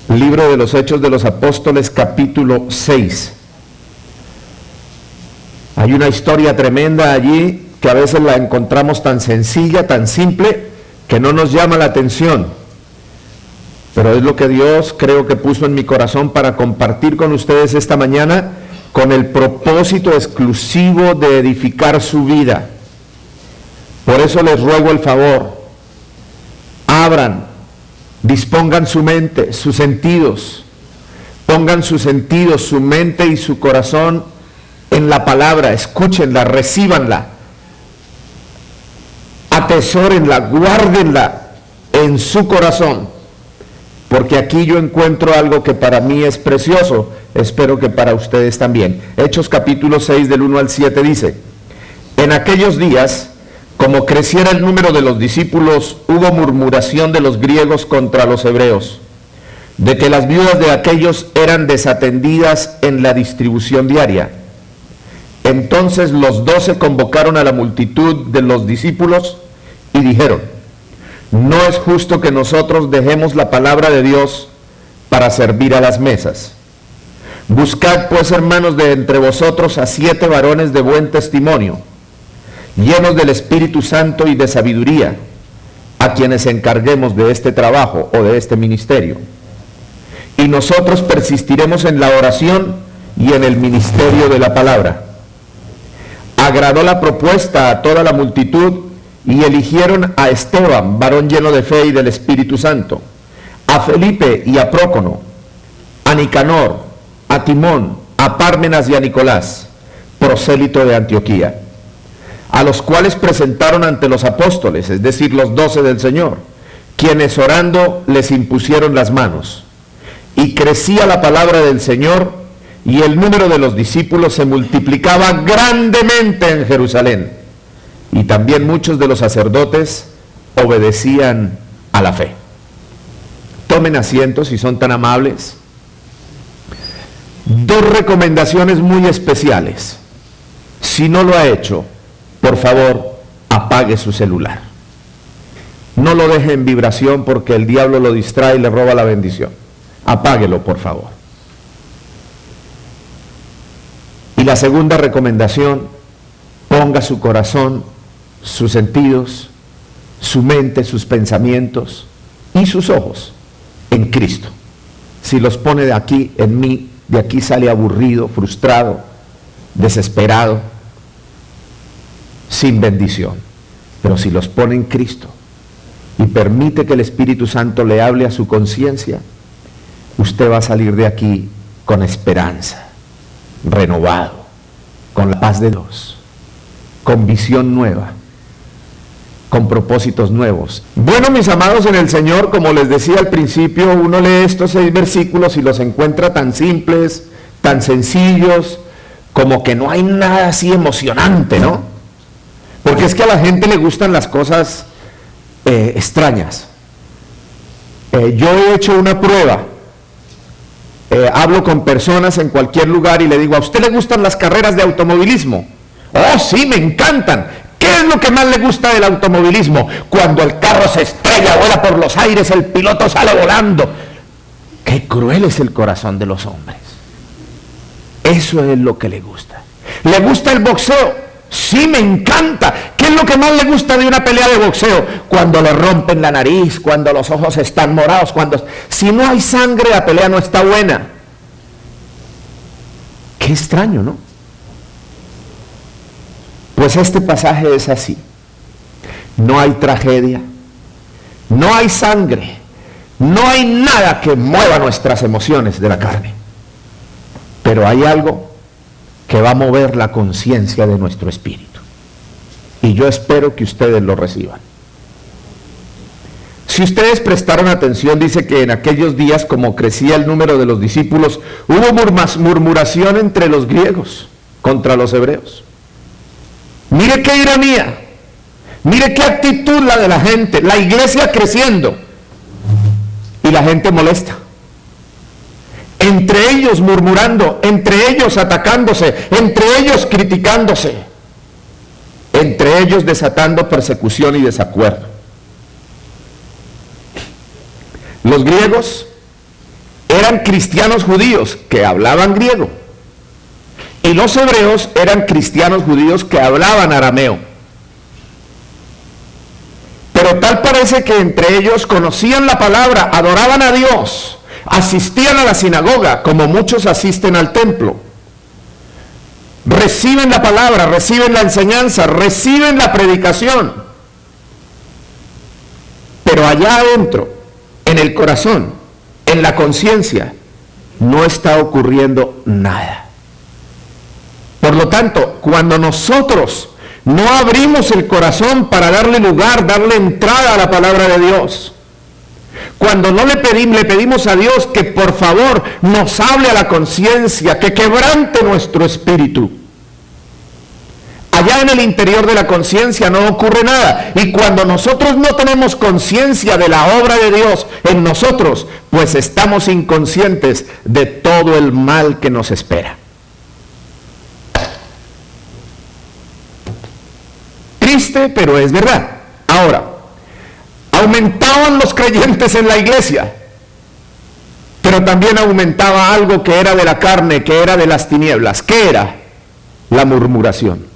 Libro de los Hechos de los Apóstoles, capítulo 6. Hay una historia tremenda allí que a veces la encontramos tan sencilla, tan simple, que no nos llama la atención. Pero es lo que Dios creo que puso en mi corazón para compartir con ustedes esta mañana, con el propósito exclusivo de edificar su vida. Por eso les ruego el favor, abran, dispongan su mente, sus sentidos, pongan sus sentidos, su mente y su corazón en la palabra, escúchenla, recíbanla, atesórenla, guárdenla en su corazón, porque aquí yo encuentro algo que para mí es precioso, espero que para ustedes también. Hechos capítulo 6 del 1 al 7 dice: en aquellos días, como creciera el número de los discípulos, hubo murmuración de los griegos contra los hebreos, de que las viudas de aquellos eran desatendidas en la distribución diaria. Entonces los 12 convocaron a la multitud de los discípulos y dijeron: no es justo que nosotros dejemos la palabra de Dios para servir a las mesas. Buscad pues, hermanos, de entre vosotros a 7 varones de buen testimonio, llenos del Espíritu Santo y de sabiduría, a quienes encarguemos de este trabajo o de este ministerio. Y nosotros persistiremos en la oración y en el ministerio de la palabra. Agradó la propuesta a toda la multitud y eligieron a Esteban, varón lleno de fe y del Espíritu Santo, a Felipe y a Prócono, a Nicanor, a Timón, a Pármenas y a Nicolás, prosélito de Antioquía, a los cuales presentaron ante los apóstoles, es decir, los 12 del Señor, quienes orando les impusieron las manos. Y crecía la palabra del Señor, y el número de los discípulos se multiplicaba grandemente en Jerusalén, y también muchos de los sacerdotes obedecían a la fe. Tomen asiento si son tan amables. 2 recomendaciones muy especiales. Si no lo ha hecho, por favor, apague su celular. No lo deje en vibración porque el diablo lo distrae y le roba la bendición. Apáguelo, por favor. Y la segunda recomendación, ponga su corazón, sus sentidos, su mente, sus pensamientos y sus ojos en Cristo. Si los pone de aquí en mí, de aquí sale aburrido, frustrado, desesperado, sin bendición. Pero si los pone en Cristo y permite que el Espíritu Santo le hable a su conciencia, usted va a salir de aquí con esperanza, renovado, con la paz de Dios, con visión nueva, con propósitos nuevos. Bueno, mis amados en el Señor, como les decía al principio, uno lee estos 6 versículos y los encuentra tan simples, tan sencillos, como que no hay nada así emocionante, ¿no? Porque es que a la gente le gustan las cosas extrañas. Yo he hecho una prueba. Hablo con personas en cualquier lugar y le digo: ¿a usted le gustan las carreras de automovilismo? Oh, sí, me encantan. ¿Qué es lo que más le gusta del automovilismo? Cuando el carro se estrella, vuela por los aires, el piloto sale volando. Qué cruel es el corazón de los hombres. Eso es lo que le gusta. ¿Le gusta el boxeo? Sí, me encanta. ¿Qué es lo que más le gusta de una pelea de boxeo? Cuando le rompen la nariz, cuando los ojos están morados, cuando... Si no hay sangre, la pelea no está buena. Qué extraño, ¿no? Pues este pasaje es así. No hay tragedia, no hay sangre, no hay nada que mueva nuestras emociones de la carne. Pero hay algo que va a mover la conciencia de nuestro espíritu. Y yo espero que ustedes lo reciban. Si ustedes prestaron atención, dice que en aquellos días, como crecía el número de los discípulos, hubo murmuración entre los griegos contra los hebreos. Mire qué ironía, mire qué actitud la de la gente, la iglesia creciendo y la gente molesta. Entre ellos murmurando, entre ellos atacándose, entre ellos criticándose, entre ellos desatando persecución y desacuerdo. Los griegos eran cristianos judíos que hablaban griego, y los hebreos eran cristianos judíos que hablaban arameo. Pero tal parece que entre ellos conocían la palabra, adoraban a Dios, asistían a la sinagoga, como muchos asisten al templo. Reciben la palabra, reciben la enseñanza, reciben la predicación. Pero allá adentro, en el corazón, en la conciencia, no está ocurriendo nada. Por lo tanto, cuando nosotros no abrimos el corazón para darle lugar, darle entrada a la palabra de Dios, cuando no le pedimos a Dios que por favor nos hable a la conciencia, que quebrante nuestro espíritu, allá en el interior de la conciencia no ocurre nada. Y cuando nosotros no tenemos conciencia de la obra de Dios en nosotros, pues estamos inconscientes de todo el mal que nos espera. Triste, pero es verdad. Ahora, aumentaban los creyentes en la iglesia, pero también aumentaba algo que era de la carne, que era de las tinieblas. ¿Qué era? La murmuración.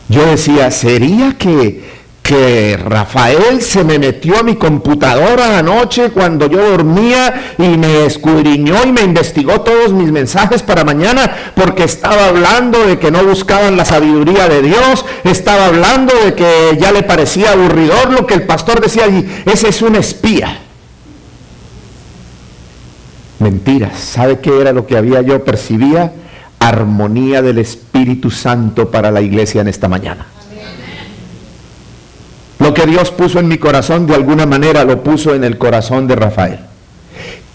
Yo decía, ¿sería que Rafael se me metió a mi computadora anoche cuando yo dormía y me escudriñó y me investigó todos mis mensajes para mañana porque estaba hablando de que no buscaban la sabiduría de Dios, estaba hablando de que ya le parecía aburridor lo que el pastor decía allí? Ese es un espía. Mentiras. ¿Sabe qué era lo que yo percibía? Armonía del Espíritu Santo para la iglesia en esta mañana. Lo que Dios puso en mi corazón, de alguna manera lo puso en el corazón de Rafael.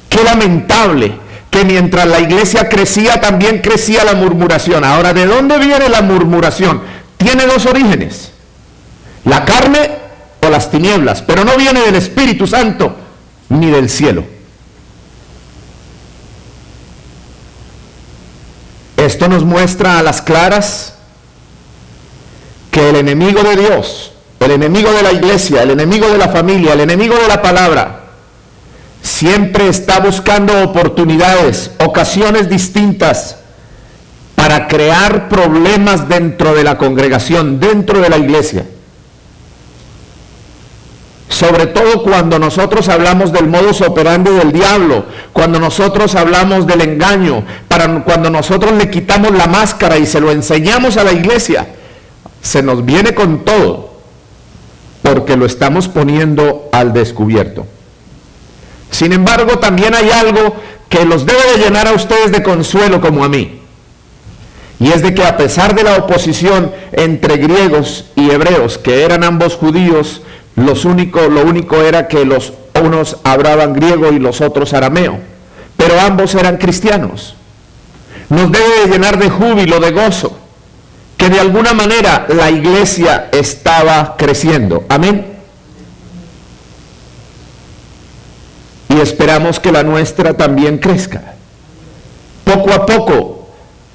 Qué lamentable que mientras la iglesia crecía, también crecía la murmuración. Ahora, ¿de dónde viene la murmuración? Tiene dos orígenes: la carne o las tinieblas, pero no viene del Espíritu Santo ni del cielo. Esto nos muestra a las claras que el enemigo de Dios, el enemigo de la iglesia, el enemigo de la familia, el enemigo de la palabra, siempre está buscando oportunidades, ocasiones distintas para crear problemas dentro de la congregación, dentro de la iglesia. Sobre todo cuando nosotros hablamos del modus operandi del diablo, cuando nosotros hablamos del engaño, cuando nosotros le quitamos la máscara y se lo enseñamos a la iglesia, se nos viene con todo, porque lo estamos poniendo al descubierto. Sin embargo, también hay algo que los debe de llenar a ustedes de consuelo como a mí, y es de que a pesar de la oposición entre griegos y hebreos, que eran ambos judíos, lo único era que los unos hablaban griego y los otros arameo, pero ambos eran cristianos. Nos debe de llenar de júbilo, de gozo, que de alguna manera la iglesia estaba creciendo. Amén. Y esperamos que la nuestra también crezca. Poco a poco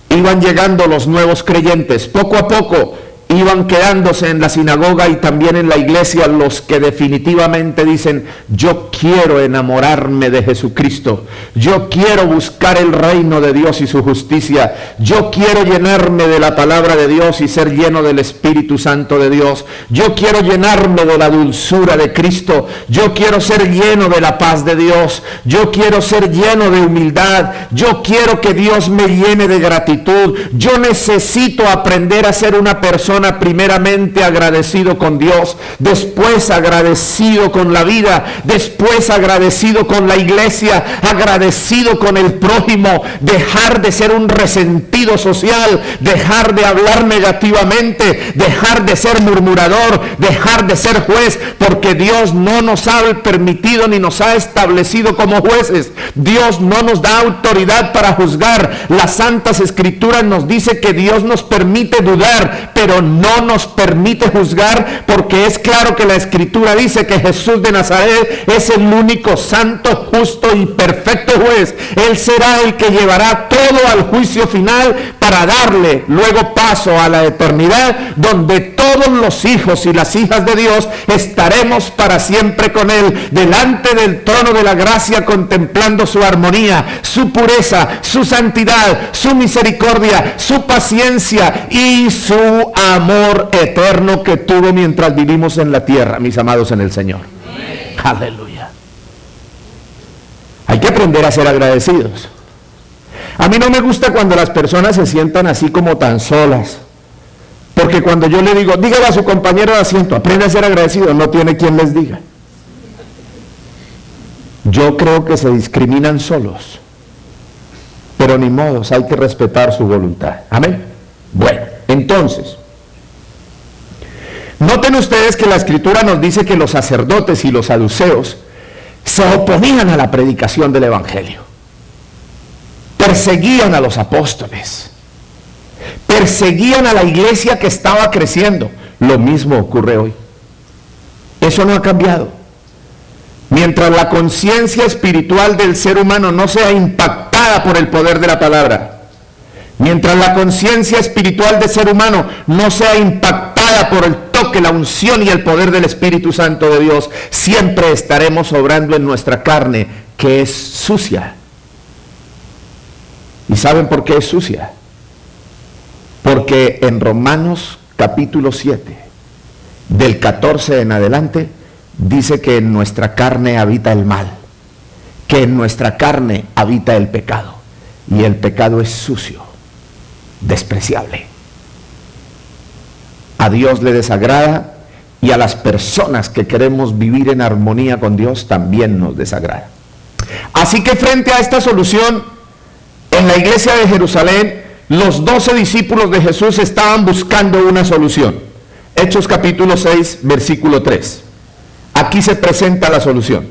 iban llegando los nuevos creyentes, poco a poco iban quedándose en la sinagoga y también en la iglesia los que definitivamente dicen: yo quiero enamorarme de Jesucristo, yo quiero buscar el reino de Dios y su justicia, yo quiero llenarme de la palabra de Dios y ser lleno del Espíritu Santo de Dios, yo quiero llenarme de la dulzura de Cristo, yo quiero ser lleno de la paz de Dios, yo quiero ser lleno de humildad, yo quiero que Dios me llene de gratitud, yo necesito aprender a ser una persona primeramente agradecido con Dios, después agradecido con la vida, después agradecido con la iglesia, agradecido con el prójimo, dejar de ser un resentido social, dejar de hablar negativamente, dejar de ser murmurador, dejar de ser juez, porque Dios no nos ha permitido ni nos ha establecido como jueces. Dios no nos da autoridad para juzgar. Las Santas Escrituras nos dice que Dios nos permite dudar, pero no nos permite juzgar, porque es claro que la Escritura dice que Jesús de Nazaret es el único santo, justo y perfecto juez. Él será el que llevará todo al juicio final para darle luego paso a la eternidad, donde todos los hijos y las hijas de Dios estaremos para siempre con Él, delante del trono de la gracia, contemplando su armonía, su pureza, su santidad, su misericordia, su paciencia y su amor eterno que tuvo mientras vivimos en la tierra, mis amados en el Señor. Aleluya. Hay que aprender a ser agradecidos. A mí no me gusta cuando las personas se sientan así como tan solas, porque cuando yo le digo, dígale a su compañero de asiento, aprende a ser agradecido, no tiene quien les diga. Yo creo que se discriminan solos, pero ni modos, hay que respetar su voluntad. Amén. Bueno, entonces, noten ustedes que la Escritura nos dice que los sacerdotes y los saduceos se oponían a la predicación del Evangelio. Perseguían a los apóstoles, perseguían a la iglesia que estaba creciendo. Lo mismo ocurre hoy. Eso no ha cambiado. Mientras la conciencia espiritual del ser humano no sea impactada por el poder de la palabra, mientras la conciencia espiritual del ser humano no sea impactada por el toque, la unción y el poder del Espíritu Santo de Dios, siempre estaremos obrando en nuestra carne, que es sucia. ¿Y saben por qué es sucia? Porque en Romanos capítulo 7, del 14 en adelante, dice que en nuestra carne habita el mal, que en nuestra carne habita el pecado, y el pecado es sucio, despreciable. A Dios le desagrada, y a las personas que queremos vivir en armonía con Dios también nos desagrada. Así que frente a esta solución, en la iglesia de Jerusalén, los 12 discípulos de Jesús estaban buscando una solución. Hechos capítulo 6, versículo 3. Aquí se presenta la solución,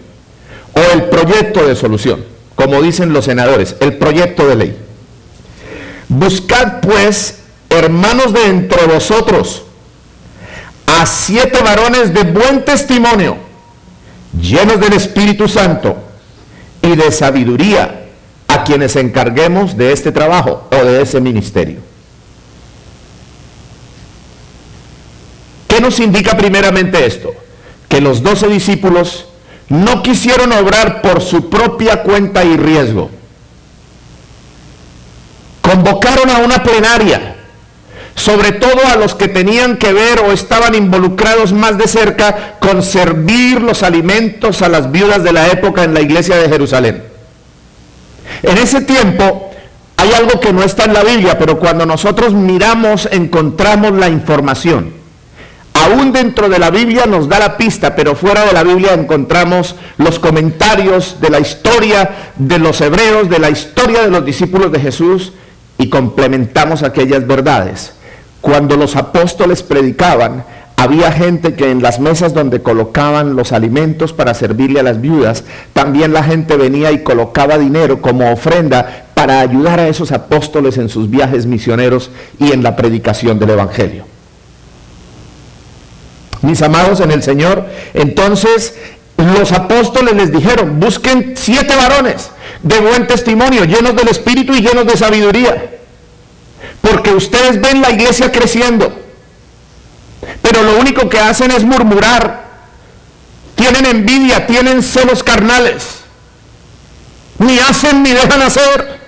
o el proyecto de solución, como dicen los senadores, el proyecto de ley. Buscad pues, hermanos, de entre vosotros a 7 varones de buen testimonio, llenos del Espíritu Santo y de sabiduría, a quienes encarguemos de este trabajo o de ese ministerio. ¿Qué nos indica primeramente esto? Que los 12 discípulos no quisieron obrar por su propia cuenta y riesgo. Convocaron a una plenaria, sobre todo a los que tenían que ver o estaban involucrados más de cerca con servir los alimentos a las viudas de la época en la iglesia de Jerusalén. En ese tiempo hay algo que no está en la Biblia, pero cuando nosotros miramos encontramos la información. Aún dentro de la Biblia nos da la pista, pero fuera de la Biblia encontramos los comentarios de la historia de los hebreos, de la historia de los discípulos de Jesús, y complementamos aquellas verdades. Cuando los apóstoles predicaban, había gente que en las mesas donde colocaban los alimentos para servirle a las viudas, también la gente venía y colocaba dinero como ofrenda para ayudar a esos apóstoles en sus viajes misioneros y en la predicación del Evangelio. Mis amados en el Señor, entonces los apóstoles les dijeron, busquen 7 varones de buen testimonio, llenos del Espíritu y llenos de sabiduría, porque ustedes ven la iglesia creciendo, pero lo único que hacen es murmurar, tienen envidia, tienen celos carnales, ni hacen ni dejan hacer.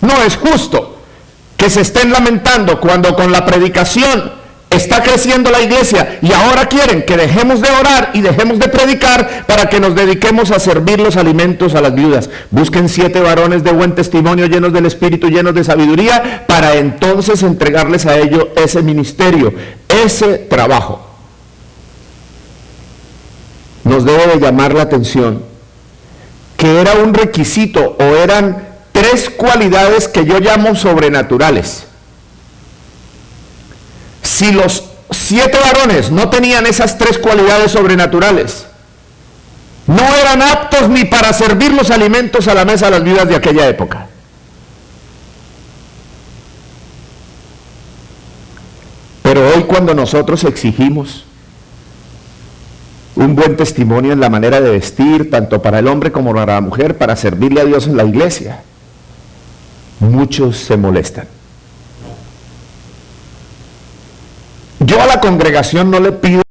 No es justo que se estén lamentando cuando con la predicación está creciendo la iglesia y ahora quieren que dejemos de orar y dejemos de predicar para que nos dediquemos a servir los alimentos a las viudas. Busquen 7 varones de buen testimonio, llenos del Espíritu, llenos de sabiduría, para entonces entregarles a ellos ese ministerio, ese trabajo. Nos debe de llamar la atención que era un requisito, o eran 3 cualidades que yo llamo sobrenaturales. Si los 7 varones no tenían esas 3 cualidades sobrenaturales, no eran aptos ni para servir los alimentos a la mesa de las viudas de aquella época. Pero hoy cuando nosotros exigimos un buen testimonio en la manera de vestir, tanto para el hombre como para la mujer, para servirle a Dios en la iglesia, muchos se molestan. Yo a la congregación no le pido